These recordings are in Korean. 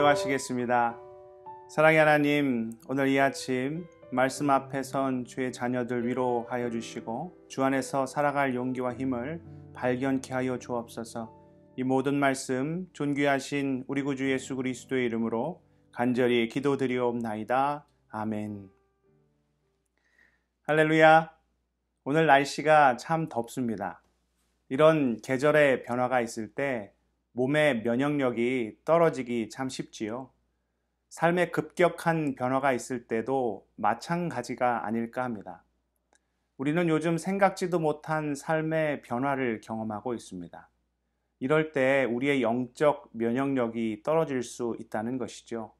기도하시겠습니다. 사랑의 하나님, 오늘 이 아침 말씀 앞에 선 주의 자녀들 위로하여 주시고 주 안에서 살아갈 용기와 힘을 발견케 하여 주옵소서. 이 모든 말씀 존귀하신 우리 구주 예수 그리스도의 이름으로 간절히 기도드리옵나이다. 아멘. 할렐루야. 오늘 날씨가 참 덥습니다. 이런 계절의 변화가 있을 때 몸의 면역력이 떨어지기 참 쉽지요. 삶의 급격한 변화가 있을 때도 마찬가지가 아닐까 합니다. 우리는 요즘 생각지도 못한 삶의 변화를 경험하고 있습니다. 이럴 때 우리의 영적 면역력이 떨어질 수 있다는 것이죠.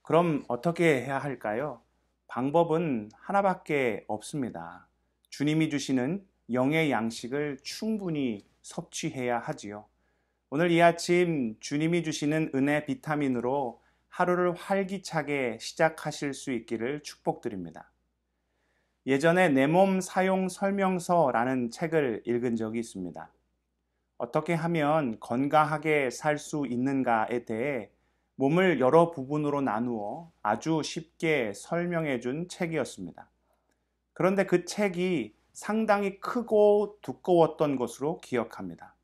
그럼 어떻게 해야 할까요? 방법은 하나밖에 없습니다. 주님이 주시는 영의 양식을 충분히 섭취해야 하지요. 오늘 이 아침 주님이 주시는 은혜 비타민으로 하루를 활기차게 시작하실 수 있기를 축복드립니다. 예전에 내 몸 사용 설명서라는 책을 읽은 적이 있습니다. 어떻게 하면 건강하게 살 수 있는가에 대해 몸을 여러 부분으로 나누어 아주 쉽게 설명해 준 책이었습니다. 그런데 그 책이 상당히 크고 두꺼웠던 것으로 기억합니다.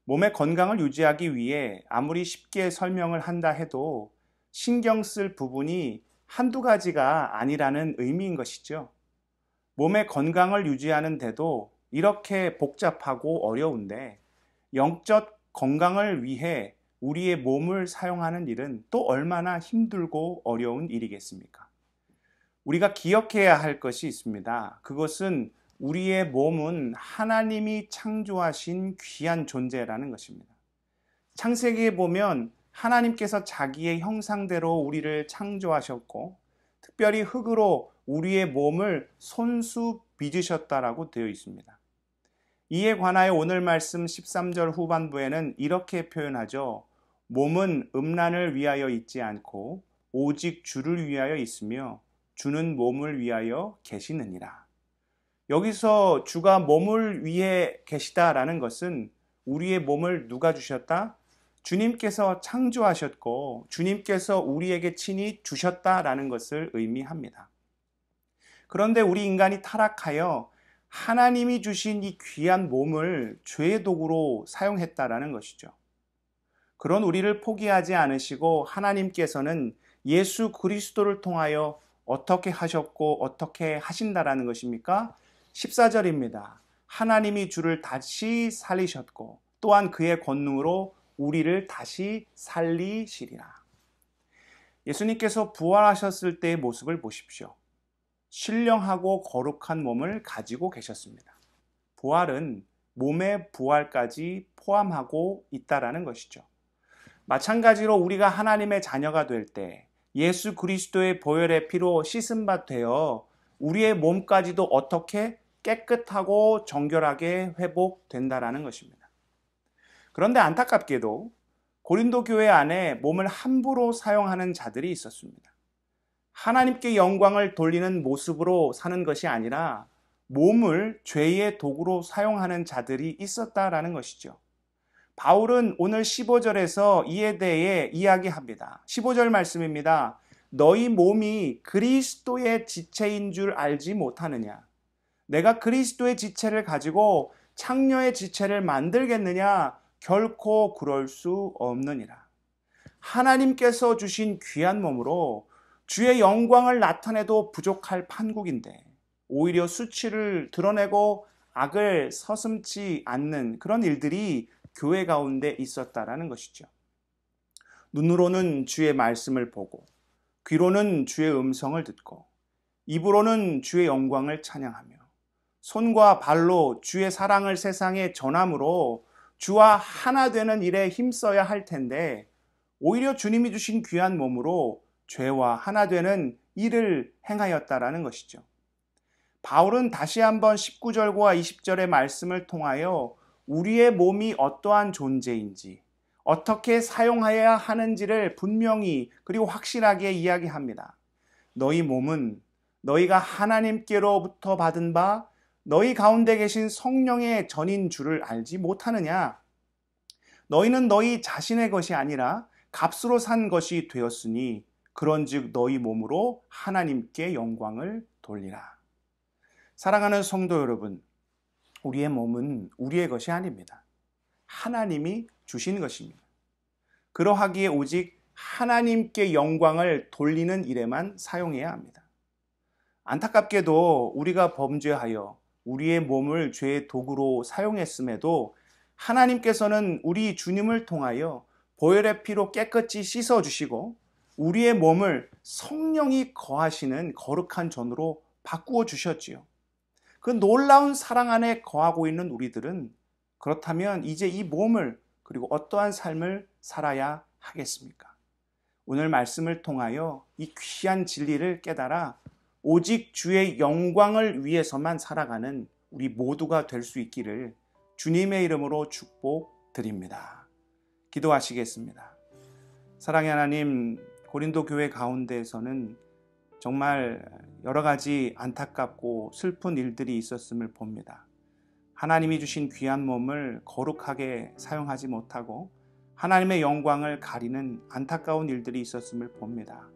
몸의 건강을 유지하기 위해 아무리 쉽게 설명을 한다 해도 신경 쓸 부분이 한두 가지가 아니라는 의미인 것이죠. 몸의 건강을 유지하는 데도 이렇게 복잡하고 어려운데 영적 건강을 위해 우리의 몸을 사용하는 일은 또 얼마나 힘들고 어려운 일이겠습니까? 우리가 기억해야 할 것이 있습니다. 그것은 우리의 몸은 하나님이 창조하신 귀한 존재라는 것입니다. 창세기에 보면 하나님께서 자기의 형상대로 우리를 창조하셨고 특별히 흙으로 우리의 몸을 손수 빚으셨다라고 되어 있습니다. 이에 관하여 오늘 말씀 13절 후반부에는 이렇게 표현하죠. 몸은 음란을 위하여 있지 않고 오직 주를 위하여 있으며 주는 몸을 위하여 계시느니라. 여기서 주가 몸을 위해 계시다라는 것은 우리의 몸을 누가 주셨다? 주님께서 창조하셨고 주님께서 우리에게 친히 주셨다라는 것을 의미합니다. 그런데 우리 인간이 타락하여 하나님이 주신 이 귀한 몸을 죄의 도구로 사용했다라는 것이죠. 그런 우리를 포기하지 않으시고 하나님께서는 예수 그리스도를 통하여 어떻게 하셨고 어떻게 하신다라는 것입니까? 14절입니다. 하나님이 주를 다시 살리셨고 또한 그의 권능으로 우리를 다시 살리시리라. 예수님께서 부활하셨을 때의 모습을 보십시오. 신령하고 거룩한 몸을 가지고 계셨습니다. 부활은 몸의 부활까지 포함하고 있다라는 것이죠. 마찬가지로 우리가 하나님의 자녀가 될 때 예수 그리스도의 보혈의 피로 씻은 바 되어 우리의 몸까지도 어떻게 깨끗하고 정결하게 회복된다라는 것입니다. 그런데 안타깝게도 고린도 교회 안에 몸을 함부로 사용하는 자들이 있었습니다. 하나님께 영광을 돌리는 모습으로 사는 것이 아니라 몸을 죄의 도구로 사용하는 자들이 있었다라는 것이죠. 바울은 오늘 15절에서 이에 대해 이야기합니다. 15절 말씀입니다. 너희 몸이 그리스도의 지체인 줄 알지 못하느냐? 내가 그리스도의 지체를 가지고 창녀의 지체를 만들겠느냐? 결코 그럴 수 없느니라. 하나님께서 주신 귀한 몸으로 주의 영광을 나타내도 부족할 판국인데 오히려 수치를 드러내고 악을 서슴지 않는 그런 일들이 교회 가운데 있었다라는 것이죠. 눈으로는 주의 말씀을 보고 귀로는 주의 음성을 듣고 입으로는 주의 영광을 찬양하며 손과 발로 주의 사랑을 세상에 전함으로 주와 하나 되는 일에 힘써야 할 텐데 오히려 주님이 주신 귀한 몸으로 죄와 하나 되는 일을 행하였다라는 것이죠. 바울은 다시 한번 19절과 20절의 말씀을 통하여 우리의 몸이 어떠한 존재인지 어떻게 사용해야 하는지를 분명히 그리고 확실하게 이야기합니다. 너희 몸은 너희가 하나님께로부터 받은 바 너희 가운데 계신 성령의 전인 줄을 알지 못하느냐? 너희는 너희 자신의 것이 아니라 값으로 산 것이 되었으니 그런즉 너희 몸으로 하나님께 영광을 돌리라. 사랑하는 성도 여러분, 우리의 몸은 우리의 것이 아닙니다. 하나님이 주신 것입니다. 그러하기에 오직 하나님께 영광을 돌리는 일에만 사용해야 합니다. 안타깝게도 우리가 범죄하여 우리의 몸을 죄의 도구로 사용했음에도 하나님께서는 우리 주님을 통하여 보혈의 피로 깨끗이 씻어주시고 우리의 몸을 성령이 거하시는 거룩한 전으로 바꾸어 주셨지요. 그 놀라운 사랑 안에 거하고 있는 우리들은 그렇다면 이제 이 몸을 그리고 어떠한 삶을 살아야 하겠습니까? 오늘 말씀을 통하여 이 귀한 진리를 깨달아 오직 주의 영광을 위해서만 살아가는 우리 모두가 될 수 있기를 주님의 이름으로 축복드립니다. 기도하시겠습니다. 사랑의 하나님, 고린도 교회 가운데에서는 정말 여러 가지 안타깝고 슬픈 일들이 있었음을 봅니다. 하나님이 주신 귀한 몸을 거룩하게 사용하지 못하고 하나님의 영광을 가리는 안타까운 일들이 있었음을 봅니다.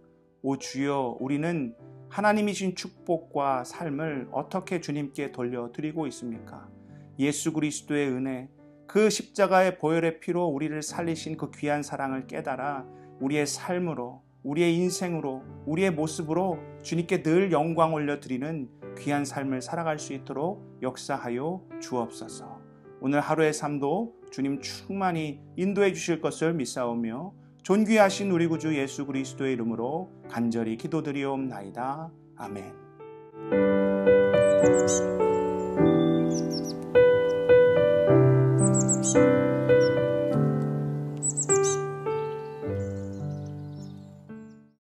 오 주여, 우리는 하나님이 주신 축복과 삶을 어떻게 주님께 돌려드리고 있습니까? 예수 그리스도의 은혜, 그 십자가의 보혈의 피로 우리를 살리신 그 귀한 사랑을 깨달아 우리의 삶으로, 우리의 인생으로, 우리의 모습으로 주님께 늘 영광 올려드리는 귀한 삶을 살아갈 수 있도록 역사하여 주옵소서. 오늘 하루의 삶도 주님 충만히 인도해 주실 것을 믿사오며 존귀하신 우리 구주 예수 그리스도의 이름으로 간절히 기도드리옵나이다. 아멘.